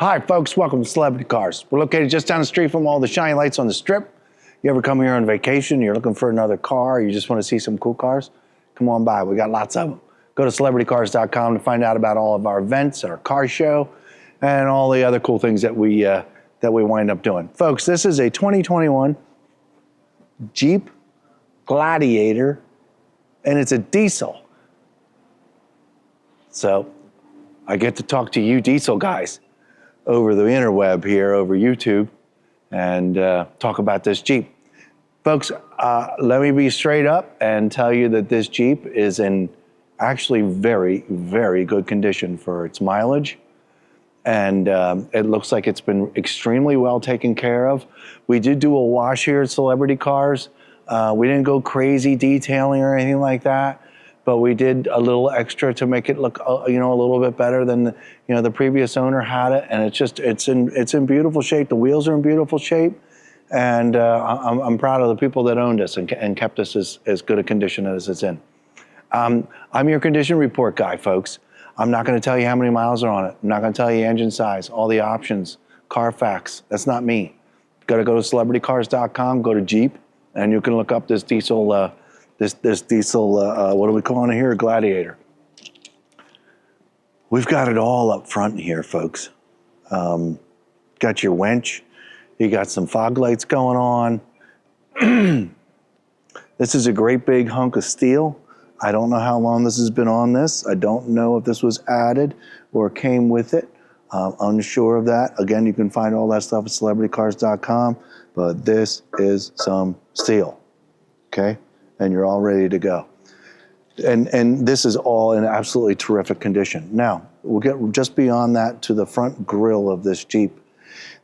Hi, folks. Welcome to Celebrity Cars. We're located just down the street from all the shiny lights on the Strip. You ever come here on vacation, you're looking for another car, you just want to see some cool cars? Come on by. We got lots of them. Go to celebritycars.com to find out about all of our events, our car show, and all the other cool things that we wind up doing. Folks, this is a 2021 Jeep Gladiator, and it's a diesel. So I get to talk to you diesel guys over the interweb here, over YouTube, and talk about this Jeep. Folks, let me be straight up and tell you that this Jeep is in actually very, very good condition for its mileage. And it looks like it's been extremely well taken care of. We did do a wash here at Celebrity Cars. We didn't go crazy detailing or anything like that, but we did a little extra to make it look, a little bit better than the previous owner had it. And it's in beautiful shape. The wheels are in beautiful shape, and I'm proud of the people that owned us and kept us as good a condition as it's in. I'm your condition report guy, folks. I'm not going to tell you how many miles are on it. I'm not going to tell you engine size, all the options, Carfax. That's not me. Got to go to celebritycars.com, go to Jeep, and you can look up this diesel. This diesel, what are we calling it here? Gladiator. We've got it all up front here, folks. Got your winch. You got some fog lights going on. This is a great big hunk of steel. I don't know how long this has been on this. I don't know if this was added or came with it. Unsure of that. Again, you can find all that stuff at celebritycars.com, but this is some steel, okay? And you're all ready to go. And this is all in absolutely terrific condition. Now, we'll get just beyond that to the front grille of this Jeep.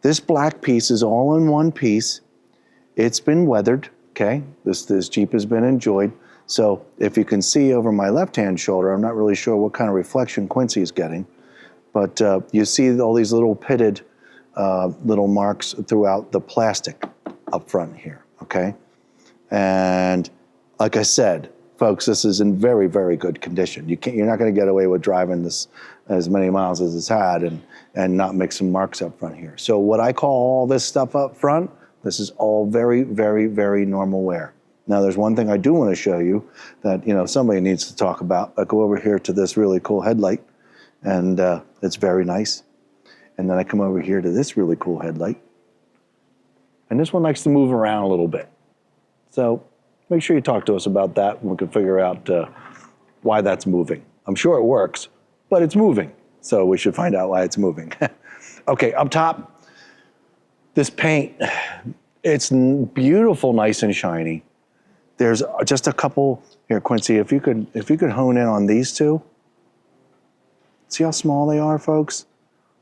This black piece is all in one piece. It's been weathered, okay? This Jeep has been enjoyed. So if you can see over my left-hand shoulder, I'm not really sure what kind of reflection Quincy is getting, but you see all these little pitted little marks throughout the plastic up front here, okay? And like I said, folks, this is in very, very good condition. You're not going to get away with driving this as many miles as it's had and not make some marks up front here. So what I call all this stuff up front, this is all very, very, very normal wear. Now, there's one thing I do want to show you that somebody needs to talk about. I go over here to this really cool headlight, and it's very nice. And then I come over here to this really cool headlight, and this one likes to move around a little bit. So make sure you talk to us about that, and we can figure out why that's moving. I'm sure it works, but it's moving, so we should find out why it's moving. Okay, up top, this paint, it's beautiful, nice and shiny. There's just a couple here, Quincy. If you could hone in on these two. See how small they are, folks?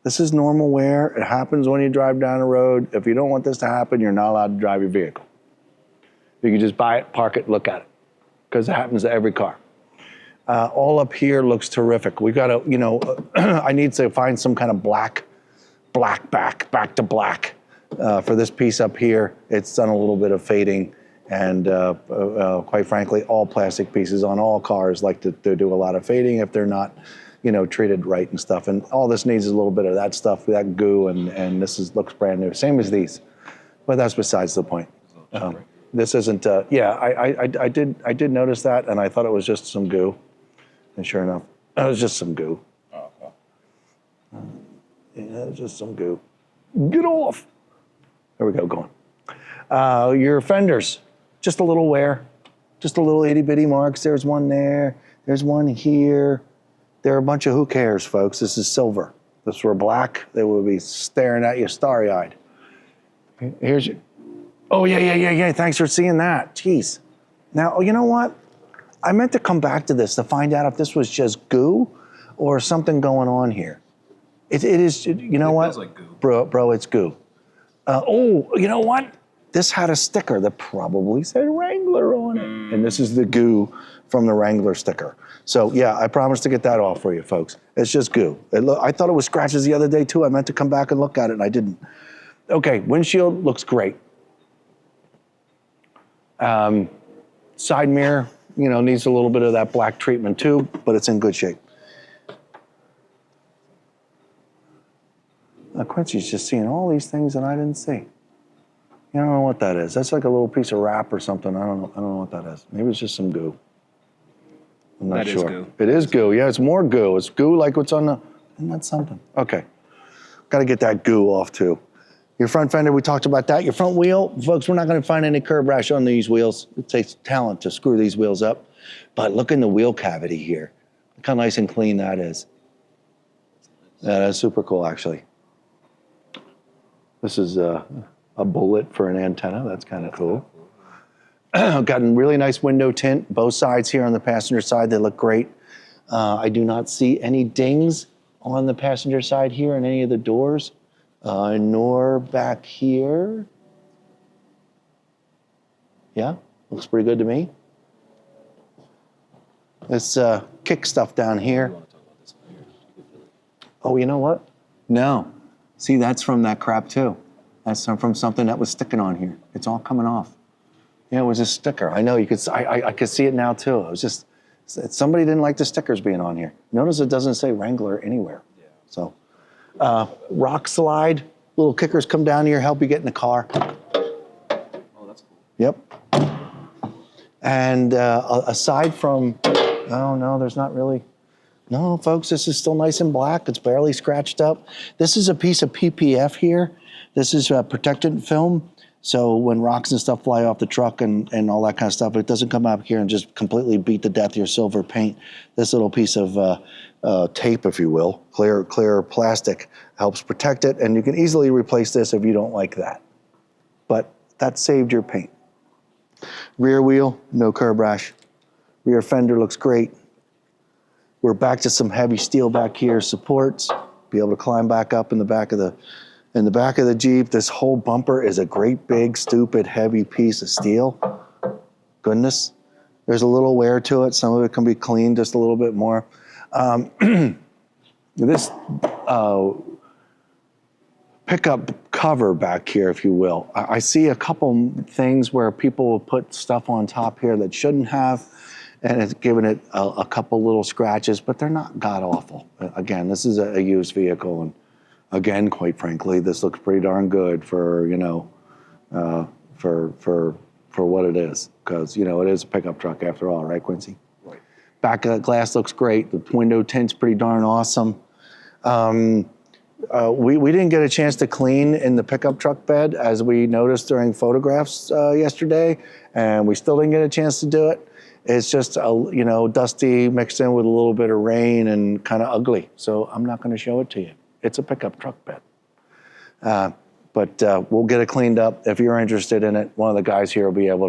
This is normal wear. It happens when you drive down the road. If you don't want this to happen, you're not allowed to drive your vehicle. You can just buy it, park it, look at it, because it happens to every car. All up here looks terrific. We got to, I need to find some kind of back to black for this piece up here. It's done a little bit of fading. And quite frankly, all plastic pieces on all cars like to do a lot of fading if they're not, treated right and stuff. And all this needs is a little bit of that stuff, that goo, and this looks brand new. Same as these, but that's besides the point. This isn't. I did notice that, and I thought it was just some goo, and sure enough, it was just some goo. Yeah, it was just some goo. Get off. There we go. Going. Your fenders. Just a little wear, just a little itty bitty marks. There's one there, there's one here. There are a bunch of who cares, folks. This is silver. If this were black, they would be staring at you starry-eyed. Here's your, oh yeah, thanks for seeing that. Jeez. Now, you know what? I meant to come back to this to find out if this was just goo or something going on here. It is, you know what? It feels like goo. Bro, it's goo. Oh, you know what? This had a sticker that probably said Wrangler on it. And this is the goo from the Wrangler sticker. So yeah, I promised to get that off for you folks. It's just goo. I thought it was scratches the other day too. I meant to come back and look at it and I didn't. Okay, windshield looks great. Side mirror, needs a little bit of that black treatment too, but it's in good shape. Quincy's just seeing all these things that I didn't see. I don't know what that is. That's like a little piece of wrap or something. I don't know what that is. Maybe it's just some goo. I'm not sure. Is goo. It is goo. Yeah, it's more goo. It's goo like what's on the. Isn't that something? Okay. Got to get that goo off too. Your front fender, we talked about that. Your front wheel, folks, we're not going to find any curb rash on these wheels. It takes talent to screw these wheels up. But look in the wheel cavity here. Look how nice and clean that is. Yeah, that's super cool, actually. This is a bullet for an antenna. That's kind of cool. Gotten really nice window tint. Both sides here on the passenger side, they look great. I do not see any dings on the passenger side here in any of the doors. Nor back here. Yeah, looks pretty good to me. This kick stuff down here. Oh, you know what? No. See, that's from that crap too. That's from something that was sticking on here. It's all coming off. Yeah, it was a sticker. I know, you could. I could see it now too. It was just, somebody didn't like the stickers being on here. Notice it doesn't say Wrangler anywhere. Yeah. So. Rock slide, little kickers come down here, help you get in the car. Oh, that's cool. Yep. And aside from, oh no, there's not really. No, folks, this is still nice and black. It's barely scratched up. This is a piece of PPF here. This is protectant film. So when rocks and stuff fly off the truck and all that kind of stuff, it doesn't come up here and just completely beat to death your silver paint. This little piece of tape, if you will, clear plastic, helps protect it, and you can easily replace this if you don't like that. But that saved your paint. Rear wheel, no curb rash. Rear fender looks great. We're back to some heavy steel back here, supports, be able to climb back up in the back of the Jeep. This whole bumper is a great big, stupid, heavy piece of steel. Goodness. There's a little wear to it. Some of it can be cleaned just a little bit more. This pickup cover back here, if you will. I see a couple things where people will put stuff on top here that shouldn't have, and it's given it a couple little scratches, but they're not god-awful. Again, this is a used vehicle, and again, quite frankly, this looks pretty darn good for, you know, for what it is, because, you know, it is a pickup truck after all, right, Quincy? Right. Back of the glass looks great. The window tint's pretty darn awesome. We didn't get a chance to clean in the pickup truck bed, as we noticed during photographs yesterday, and we still didn't get a chance to do it. It's just, you know, dusty mixed in with a little bit of rain and kind of ugly. So I'm not going to show it to you. It's a pickup truck bed. But we'll get it cleaned up. If you're interested in it, one of the guys here will be able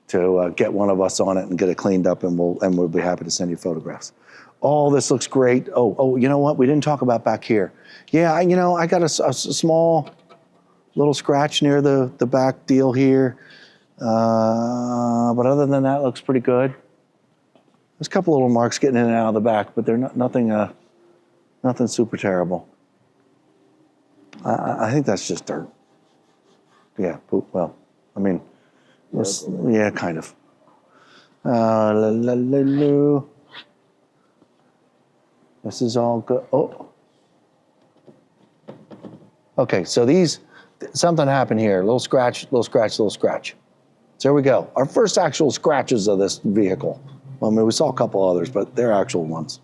to get one of us on it and get it cleaned up, and we'll be happy to send you photographs. All this looks great. Oh, you know what? We didn't talk about back here. Yeah, I got a small little scratch near the back deal here. But other than that, it looks pretty good. There's a couple little marks getting in and out of the back, but they're nothing super terrible. I think that's just dirt. Yeah, well, I mean, yeah, kind of. This is all good. Oh. Okay, so something happened here. Little scratch, little scratch, little scratch. So there we go. Our first actual scratches of this vehicle. Well, I mean, we saw a couple others, but they're actual ones.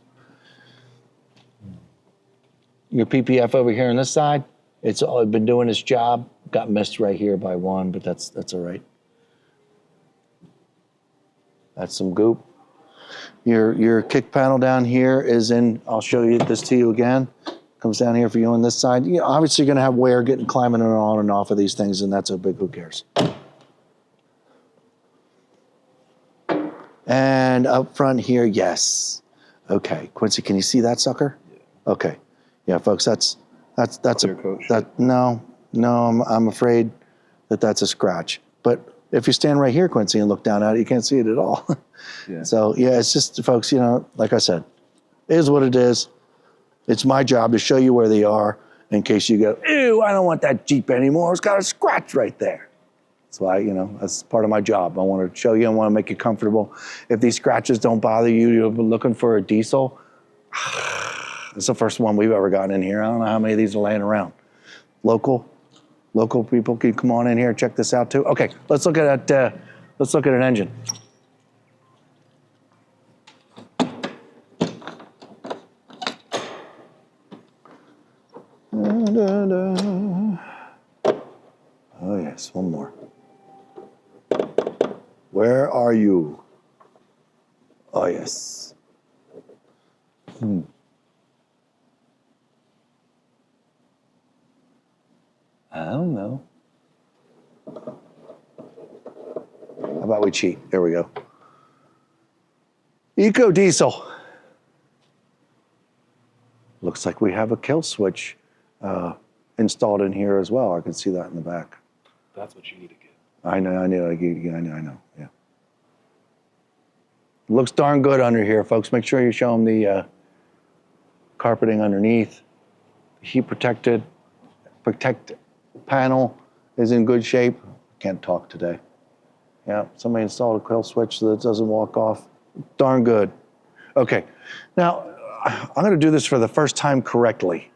Your PPF over here on this side, it's been doing its job. Got missed right here by one, but that's all right. That's some goop. Your kick panel down here is in, I'll show you this to you again. Comes down here for you on this side. You know, obviously you're gonna have wear climbing on and off of these things, and that's a big who cares. And up front here, yes. Okay, Quincy, can you see that sucker? Yeah. Okay, yeah, folks, that's no, I'm afraid that's a scratch. But if you stand right here, Quincy, and look down at it, you can't see it at all. Yeah. So yeah, it's just, folks, you know, like I said, it is what it is. It's my job to show you where they are in case you go, ew, I don't want that Jeep anymore. It's got a scratch right there. That's why, you know, that's part of my job. I want to show you, I want to make you comfortable. If these scratches don't bother you, you've been looking for a diesel. It's the first one we've ever gotten in here. I don't know how many of these are laying around. Local people can come on in here and check this out too. Okay, let's look at that. Let's look at an engine. Oh yes, one more. Where are you? Oh yes. I don't know. How about we cheat? There we go. Eco diesel. Looks like we have a kill switch installed in here as well. I can see that in the back. That's what you need to get. I know. Yeah. Looks darn good under here, folks. Make sure you show them the carpeting underneath. Heat protect panel is in good shape. Can't talk today. Yeah, somebody installed a kill switch so that it doesn't walk off. Darn good. Okay, now I'm going to do this for the first time correctly.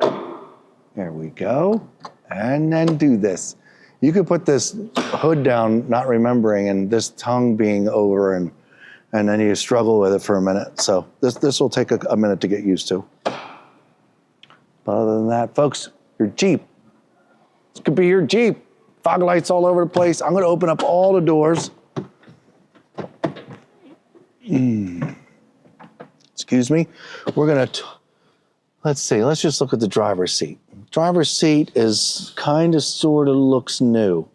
There we go. And then do this. You could put this hood down, not remembering, and this tongue being over, and then you struggle with it for a minute. So this will take a minute to get used to. But other than that, folks, your Jeep. This could be your Jeep. Fog lights all over the place. I'm going to open up all the doors. Excuse me. We're going to, let's see, let's just look at the driver's seat. Driver's seat is kind of sort of looks new.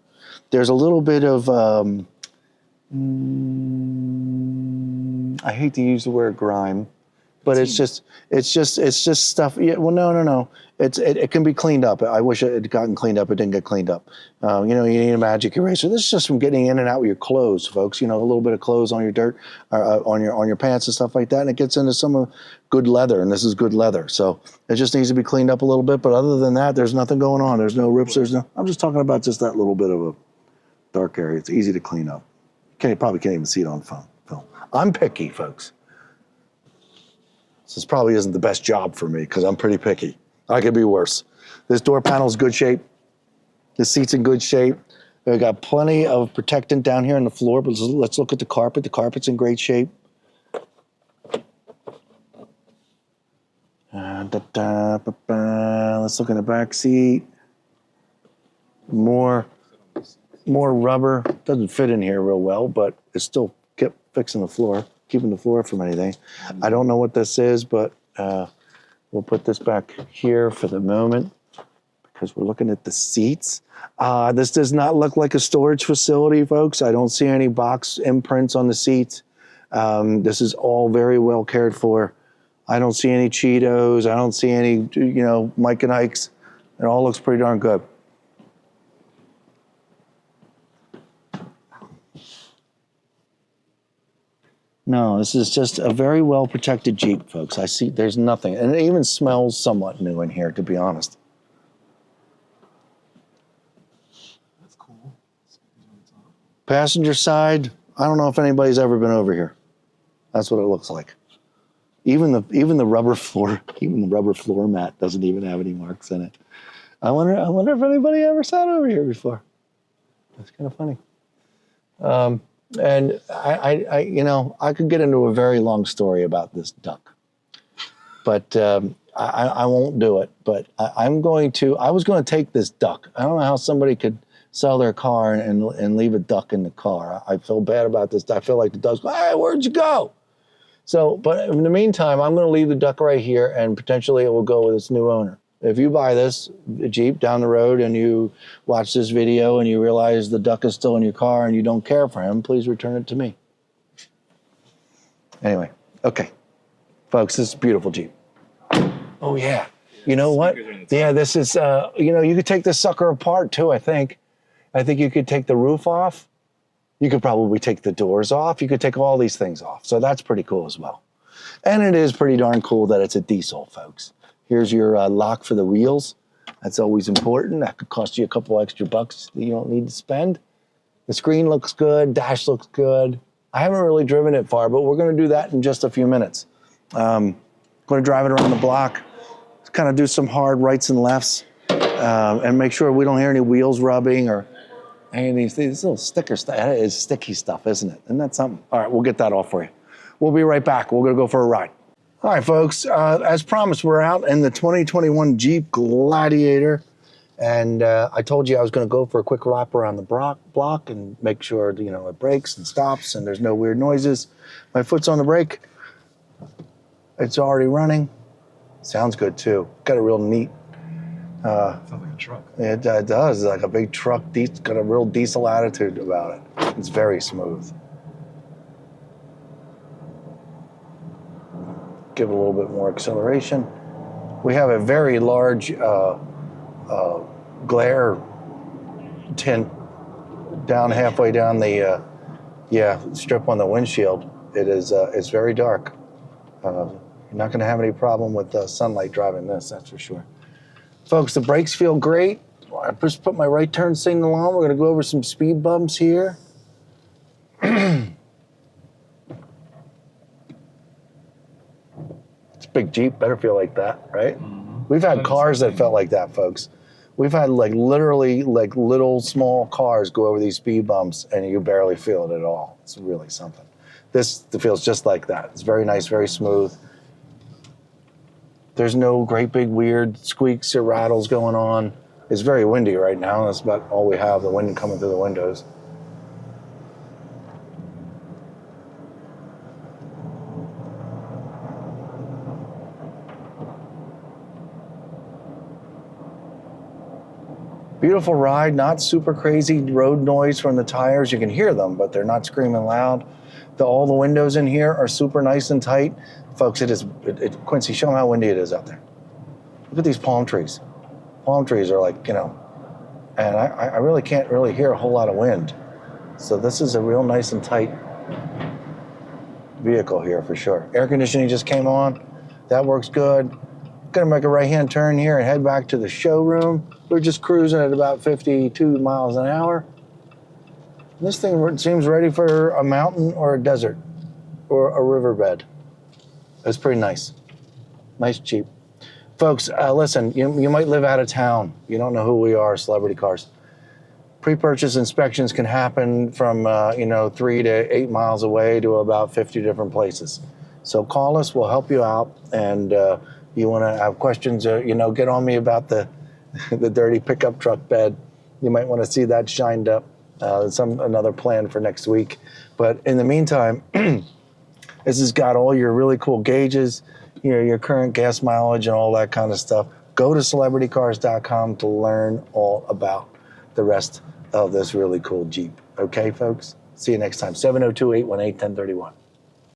There's a little bit of, I hate to use the word grime, but it's just stuff. Yeah, well, no. It can be cleaned up. I wish it had gotten cleaned up. It didn't get cleaned up. You need a magic eraser. This is just from getting in and out with your clothes, folks. A little bit of clothes on your dirt, on your pants and stuff like that, and it gets into some of good leather, and this is good leather. So it just needs to be cleaned up a little bit. But other than that, there's nothing going on. There's no rips. I'm just talking about just that little bit of a dark area. It's easy to clean up. Probably can't even see it on film. I'm picky, folks. This probably isn't the best job for me because I'm pretty picky. I could be worse. This door panel's good shape. The seat's in good shape. We've got plenty of protectant down here on the floor, but let's look at the carpet. The carpet's in great shape. Let's look in the back seat. More rubber. Doesn't fit in here real well, but it's still kept fixing the floor, keeping the floor from anything. I don't know what this is, but we'll put this back here for the moment because we're looking at the seats. This does not look like a storage facility, folks. I don't see any box imprints on the seats. This is all very well cared for. I don't see any Cheetos. I don't see any, Mike and Ike's. It all looks pretty darn good. No, this is just a very well protected Jeep, folks. I see there's nothing. And it even smells somewhat new in here, to be honest. That's cool. Passenger side, I don't know if anybody's ever been over here. That's what it looks like. Even the rubber floor, mat doesn't even have any marks in it. I wonder if anybody ever sat over here before. That's kind of funny. And I could get into a very long story about this duck, but I won't do it. But I was going to take this duck. I don't know how somebody could sell their car and leave a duck in the car. I feel bad about this. I feel like the duck's going, hey, where'd you go? So, but in the meantime, I'm going to leave the duck right here, and potentially it will go with its new owner. If you buy this Jeep down the road and you watch this video and you realize the duck is still in your car and you don't care for him, please return it to me. Anyway, okay. Folks, this is a beautiful Jeep. Oh, yeah. You know what? Yeah, this is, you could take this sucker apart too, I think. I think you could take the roof off. You could probably take the doors off. You could take all these things off. So that's pretty cool as well. And it is pretty darn cool that it's a diesel, folks. Here's your lock for the wheels. That's always important. That could cost you a couple extra bucks that you don't need to spend. The screen looks good. Dash looks good. I haven't really driven it far, but we're going to do that in just a few minutes. Going to drive it around the block. kind of do some hard rights and lefts and make sure we don't hear any wheels rubbing or any of these little sticker stuff. That is sticky stuff, isn't it? Isn't that something? All right, we'll get that off for you. We'll be right back. We're going to go for a ride. All right, folks, as promised, we're out in the 2021 Jeep Gladiator. And I told you I was going to go for a quick lap around the block and make sure, you know, it brakes and stops and there's no weird noises. My foot's on the brake. It's already running. Sounds good, too. Got a real neat... Sounds like a truck. It does. It's like a big truck. Got a real diesel attitude about it. It's very smooth. Give it a little bit more acceleration. We have a very large glare tint down halfway down the strip on the windshield. It's very dark. You're not going to have any problem with sunlight driving this, that's for sure. Folks, the brakes feel great. I just put my right turn signal on. We're going to go over some speed bumps here. It's a big Jeep, better feel like that, right? Mm-hmm. We've had cars that felt like that, folks. We've had like literally like little small cars go over these speed bumps and you barely feel it at all. It's really something. This feels just like that. It's very nice, very smooth. There's no great big weird squeaks or rattles going on. It's very windy right now. That's about all we have, the wind coming through the windows. Beautiful ride, not super crazy road noise from the tires. You can hear them, but they're not screaming loud. All the windows in here are super nice and tight. Folks, Quincy, show them how windy it is out there. Look at these palm trees. Palm trees are like, you know, and I really can't really hear a whole lot of wind. So this is a real nice and tight vehicle here for sure. Air conditioning just came on. That works good. Gonna make a right-hand turn here and head back to the showroom. We're just cruising at about 52 miles an hour. This thing seems ready for a mountain or a desert or a riverbed. It's pretty nice. Nice Jeep. Folks, listen, you might live out of town. You don't know who we are, Celebrity Cars. Pre-purchase inspections can happen from 3 to 8 miles away to about 50 different places. So call us, we'll help you out. And you want to have questions, get on me about the dirty pickup truck bed. You might want to see that shined up. Another plan for next week. But in the meantime, this has got all your really cool gauges, your current gas mileage and all that kind of stuff. Go to celebritycars.com to learn all about the rest of this really cool Jeep. Okay, folks? See you next time. 702-818-1031.